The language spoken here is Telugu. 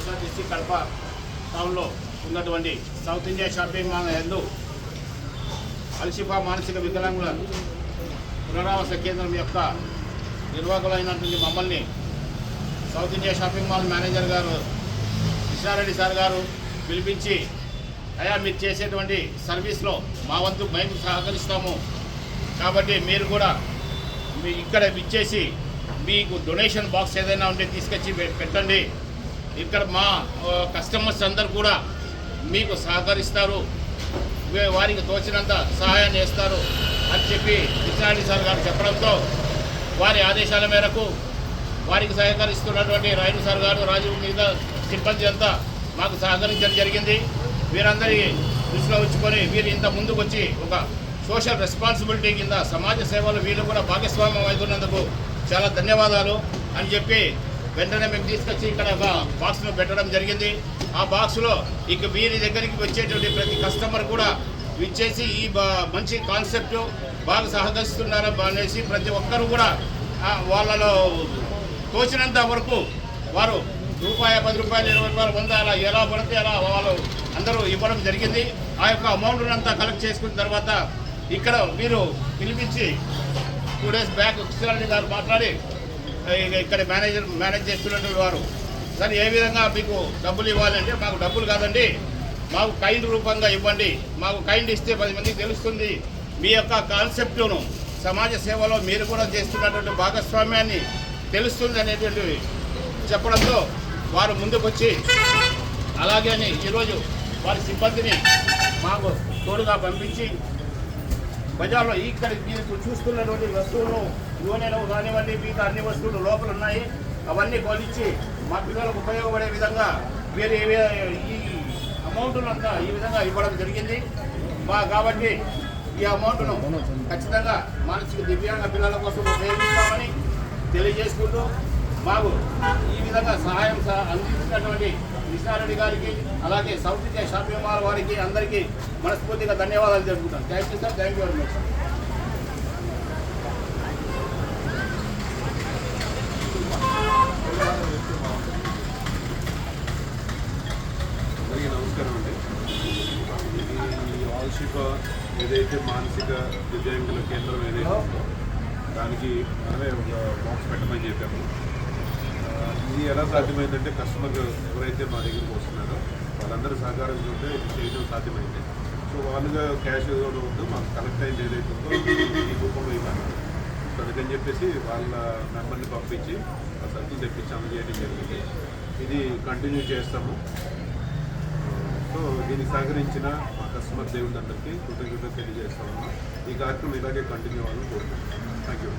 వైఎస్ఆర్ డిస్ట్రిక్ట్ కడప టౌన్లో ఉన్నటువంటి సౌత్ ఇండియా షాపింగ్ మాల్ యందు అల్షిఫా మానసిక వికలాంగుల పునరావాస కేంద్రం యొక్క నిర్వాహకులైనటువంటి మమ్మల్ని south India shopping mall manager గారు కృష్ణారెడ్డి సార్ గారు పిలిపించి, అయ్యా మీరు చేసేటువంటి సర్వీస్లో మా వంతు మేము సహకరిస్తాము, కాబట్టి మీరు కూడా మీ ఇక్కడ ఇచ్చేసి మీకు డొనేషన్ బాక్స్ ఏదైనా ఉంటే తీసుకొచ్చి పెట్టండి, ఇక్కడ మా కస్టమర్స్ అందరు కూడా మీకు సహకరిస్తారు, వారికి తోచినంత సహాయాన్ని చేస్తారు అని చెప్పి కృష్ణారెడ్డి సార్ గారు చెప్పడంతో వారి ఆదేశాల మేరకు వారికి సహకరిస్తున్నటువంటి రాయుడు సార్ గారు, రాజీవ్ మీద సిబ్బంది అంతా మాకు సహకరించడం జరిగింది. వీరందరి దృష్టిలో ఉంచుకొని వీరు ఇంత ముందుకు వచ్చి ఒక సోషల్ రెస్పాన్సిబిలిటీ కింద సమాజ సేవలు వీళ్ళు కూడా భాగస్వామ్యం అవుతున్నందుకు చాలా ధన్యవాదాలు అని చెప్పి వెంటనే మేము తీసుకొచ్చి ఇక్కడ ఒక బాక్స్ను పెట్టడం జరిగింది. ఆ బాక్స్లో ఇక వీరి దగ్గరికి వచ్చేటువంటి ప్రతి కస్టమర్ కూడా ఇచ్చేసి ఈ మంచి కాన్సెప్ట్ బాగా సహకరిస్తున్నారు అనేసి ప్రతి ఒక్కరు కూడా వాళ్ళలో తోచినంత వరకు వారు రూపాయి, 10 రూపాయలు, 20 రూపాయలు, 100 అలా ఎలా పడితే అలా వాళ్ళు అందరూ ఇవ్వడం జరిగింది. ఆ యొక్క అమౌంట్ అంతా కలెక్ట్ చేసుకున్న తర్వాత ఇక్కడ వీరు పిలిపించి 2 డేస్ బ్యాక్ కృష్ణారెడ్డి గారు మాట్లాడి ఇక్కడ మేనేజ్ చేస్తున్నటువంటి వారు, సార్ ఏ విధంగా మీకు డబ్బులు ఇవ్వాలంటే, మాకు డబ్బులు కాదండి, మాకు కైండ్ రూపంగా ఇవ్వండి, మాకు కైండ్ ఇస్తే 10 మందికి తెలుస్తుంది మీ యొక్క కాన్సెప్టును, సమాజ సేవలో మీరు కూడా చేస్తున్నటువంటి భాగస్వామ్యాన్ని తెలుస్తుంది అనేటువంటి చెప్పడంతో వారు ముందుకొచ్చి అలాగే అని ఈరోజు వారి సిబ్బందిని మాకు తోడుగా పంపించి బజార్లో ఇక్కడ మీరు చూస్తున్నటువంటి వస్తువులు, నూనెలు కానివ్వండి, మిగతా అన్ని వస్తువులు లోపల ఉన్నాయి, అవన్నీ కొనిచ్చి మా పిల్లలకు ఉపయోగపడే విధంగా వీరు ఈ అమౌంట్ను అంతా ఈ విధంగా ఇవ్వడం జరిగింది. కాబట్టి ఈ అమౌంట్ను ఖచ్చితంగా మానసిక దివ్యాంగ పిల్లల కోసం ఉపయోగిస్తామని తెలియజేసుకుంటూ మాకు ఈ విధంగా సహాయం అందించినటువంటి కృష్ణారెడ్డి గారికి, అలాగే సౌత్ ఇండియా షాపింగ్ మాల్ వారికి అందరికీ మనస్ఫూర్తిగా ధన్యవాదాలు తెలుపుతాను. Thank you sir, thank you very much. అందరికీ నమస్కారం అండి. ఈ ఆల్షిఫా ఏదైతే మానసిక దివ్యాంగుల కేంద్రం ఏదైతే దానికి మనమే ఒక బాక్స్ పెట్టమని చెప్పాము. ఇది ఎలా సాధ్యమైందంటే, కస్టమర్ ఎవరైతే మా దగ్గరికి వస్తున్నారో వాళ్ళందరూ సహకారంతో ఇది చేయడం సాధ్యమైంది. సో వాళ్ళుగా క్యాష్ వద్దు, మాకు కలెక్ట్ అయింది ఏదైతే ఉందో ఈ రూపంలో ఇవ్వాలి. సో అందుకని చెప్పేసి వాళ్ళ మెంబర్ని పంపించి ఆ సర్కిల్ తెప్పించి అందజేయడం జరిగింది. ఇది కంటిన్యూ చేస్తాము. సో దీనికి సహకరించిన మా కస్టమర్ దేవుళ్ళందరికీ కృతజ్ఞతలు తెలియజేస్తాము. ఈ కార్యక్రమం ఇలాగే కంటిన్యూ అవ్వాలని కోరుకుంటున్నాను. Thank you.